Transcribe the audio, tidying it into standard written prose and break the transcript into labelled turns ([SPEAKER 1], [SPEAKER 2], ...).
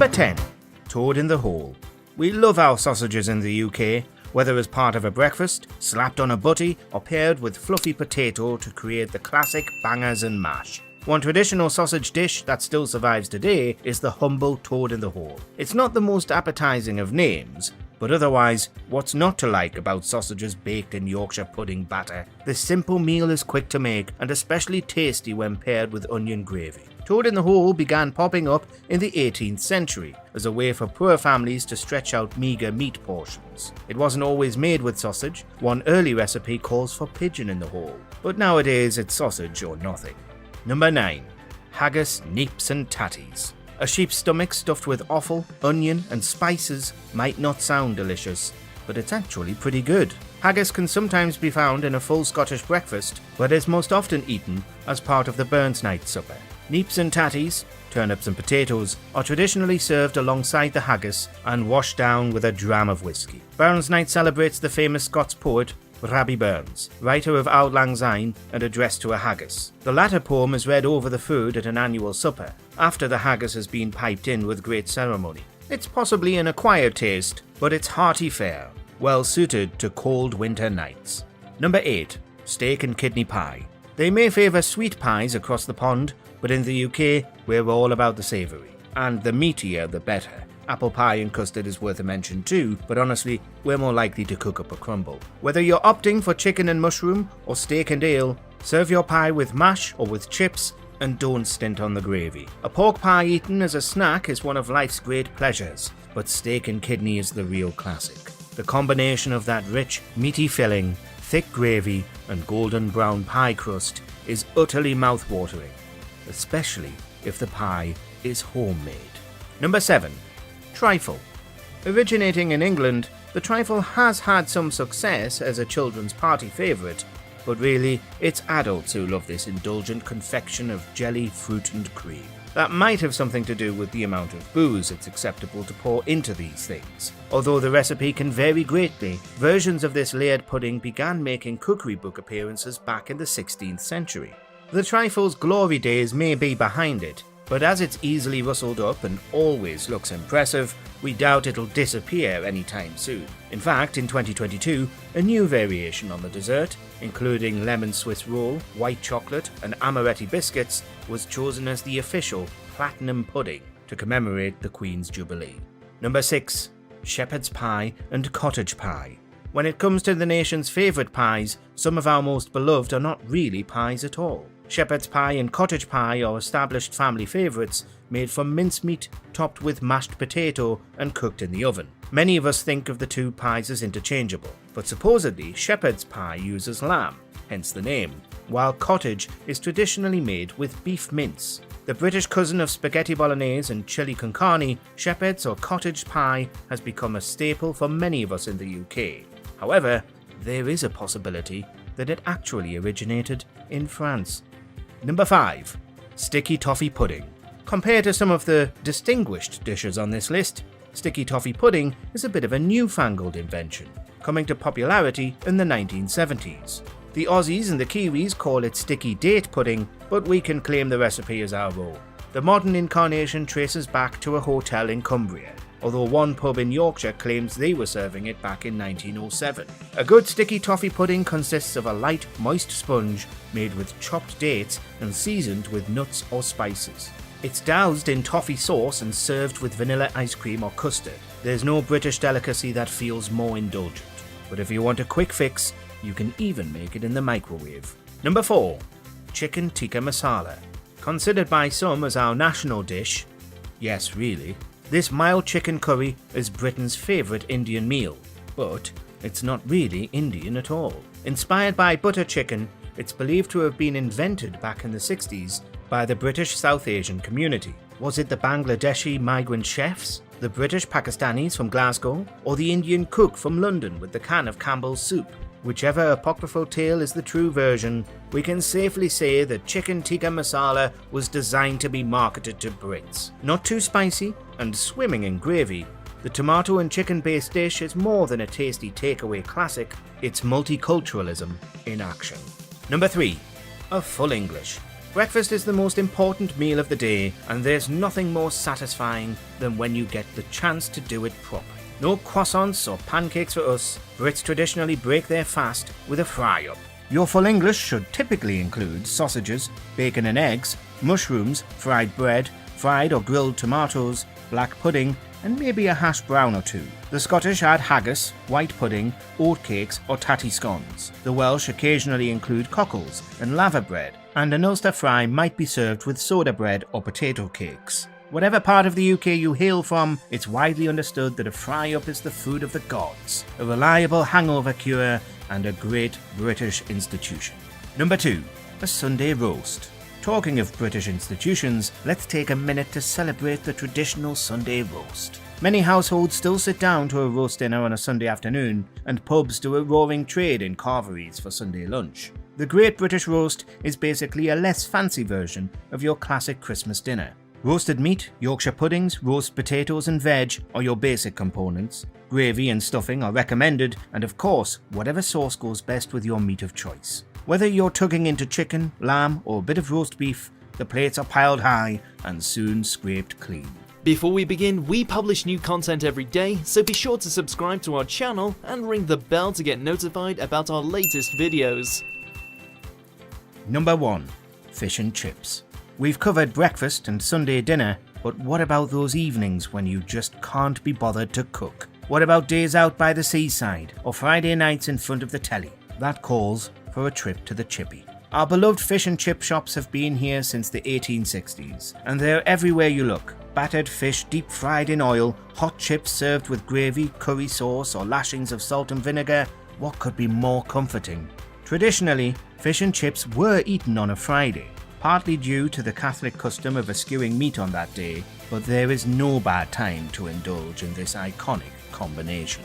[SPEAKER 1] Number 10. Toad in the hole. We love our sausages in the UK, whether as part of a breakfast, slapped on a butty, or paired with fluffy potato to create the classic bangers and mash. One traditional sausage dish that still survives today is the humble toad in the hole. It's not the most appetizing of names, but otherwise, what's not to like about sausages baked in Yorkshire pudding batter? This simple meal is quick to make and especially tasty when paired with onion gravy. Toad in the hole began popping up in the 18th century as a way for poor families to stretch out meagre meat portions. It wasn't always made with sausage. One early recipe calls for pigeon in the hole, but nowadays it's sausage or nothing. Number 9. Haggis, neeps and tatties. A sheep's stomach stuffed with offal, onion and spices might not sound delicious, but it's actually pretty good. Haggis can sometimes be found in a full Scottish breakfast, but is most often eaten as part of the Burns night supper. Neeps and tatties, turnips and potatoes, are traditionally served alongside the haggis and washed down with a dram of whiskey. Burns night celebrates the famous Scots poet Rabbie Burns, writer of Auld Lang Syne and addressed to a haggis. The latter poem is read over the food at an annual supper, after the haggis has been piped in with great ceremony. It's possibly an acquired taste, but it's hearty fare, well suited to cold winter nights. Number 8. Steak and kidney pie. They may favour sweet pies across the pond, but in the UK, we're all about the savoury, and the meatier the better. Apple pie and custard is worth a mention too, but honestly, we're more likely to cook up a crumble. Whether you're opting for chicken and mushroom or steak and ale, serve your pie with mash or with chips, and don't stint on the gravy. A pork pie eaten as a snack is one of life's great pleasures, but steak and kidney is the real classic. The combination of that rich, meaty filling, thick gravy, and golden brown pie crust is utterly mouth-watering, especially if the pie is homemade. Number 7. Trifle. Originating in England, the trifle has had some success as a children's party favourite, but really, it's adults who love this indulgent confection of jelly, fruit and cream. That might have something to do with the amount of booze it's acceptable to pour into these things. Although the recipe can vary greatly, versions of this layered pudding began making cookery book appearances back in the 16th century. The trifle's glory days may be behind it, but as it's easily rustled up and always looks impressive, we doubt it'll disappear anytime soon. In fact, in 2022, a new variation on the dessert, including lemon Swiss roll, white chocolate, and amaretti biscuits, was chosen as the official platinum pudding to commemorate the Queen's Jubilee. Number 6. Shepherd's pie and cottage pie. When it comes to the nation's favourite pies, some of our most beloved are not really pies at all. Shepherd's pie and cottage pie are established family favourites made from mincemeat topped with mashed potato and cooked in the oven. Many of us think of the two pies as interchangeable, but supposedly shepherd's pie uses lamb, hence the name, while cottage is traditionally made with beef mince. The British cousin of spaghetti bolognese and chili con carne, shepherd's or cottage pie has become a staple for many of us in the UK. However, there is a possibility that it actually originated in France. Number 5. Sticky toffee pudding. Compared to some of the distinguished dishes on this list, sticky toffee pudding is a bit of a newfangled invention, coming to popularity in the 1970s. The Aussies and the Kiwis call it sticky date pudding, but we can claim the recipe as our own. The modern incarnation traces back to a hotel in Cumbria, although one pub in Yorkshire claims they were serving it back in 1907. A good sticky toffee pudding consists of a light, moist sponge made with chopped dates and seasoned with nuts or spices. It's doused in toffee sauce and served with vanilla ice cream or custard. There's no British delicacy that feels more indulgent, but if you want a quick fix, you can even make it in the microwave. Number 4. Chicken tikka masala. Considered by some as our national dish, yes really, this mild chicken curry is Britain's favourite Indian meal, but it's not really Indian at all. Inspired by butter chicken, it's believed to have been invented back in the 60s by the British South Asian community. Was it the Bangladeshi migrant chefs, the British Pakistanis from Glasgow, or the Indian cook from London with the can of Campbell's soup? Whichever apocryphal tale is the true version, we can safely say that chicken tikka masala was designed to be marketed to Brits. Not too spicy and swimming in gravy, the tomato and chicken-based dish is more than a tasty takeaway classic, it's multiculturalism in action. Number 3. A full English. Breakfast is the most important meal of the day, and there's nothing more satisfying than when you get the chance to do it properly. No croissants or pancakes for us. Brits traditionally break their fast with a fry-up. Your full English should typically include sausages, bacon and eggs, mushrooms, fried bread, fried or grilled tomatoes, black pudding, and maybe a hash brown or two. The Scottish add haggis, white pudding, oatcakes or tatty scones. The Welsh occasionally include cockles and laverbread, and an Ulster fry might be served with soda bread or potato cakes. Whatever part of the UK you hail from, it's widely understood that a fry-up is the food of the gods, a reliable hangover cure, and a great British institution. Number 2. A Sunday roast. Talking of British institutions, let's take a minute to celebrate the traditional Sunday roast. Many households still sit down to a roast dinner on a Sunday afternoon, and pubs do a roaring trade in carveries for Sunday lunch. The Great British Roast is basically a less fancy version of your classic Christmas dinner. Roasted meat, Yorkshire puddings, roast potatoes and veg are your basic components. Gravy and stuffing are recommended, and of course, whatever sauce goes best with your meat of choice. Whether you're tugging into chicken, lamb or a bit of roast beef, the plates are piled high and soon scraped clean.
[SPEAKER 2] Before we begin, we publish new content every day, so be sure to subscribe to our channel and ring the bell to get notified about our latest videos.
[SPEAKER 1] Number 1. Fish and chips. We've covered breakfast and Sunday dinner, but what about those evenings when you just can't be bothered to cook? What about days out by the seaside or Friday nights in front of the telly? That calls for a trip to the chippy. Our beloved fish and chip shops have been here since the 1860s, and they're everywhere you look. Battered fish deep fried in oil, hot chips served with gravy, curry sauce or lashings of salt and vinegar. What could be more comforting? Traditionally, fish and chips were eaten on a Friday, partly due to the Catholic custom of eschewing meat on that day, but there is no bad time to indulge in this iconic combination.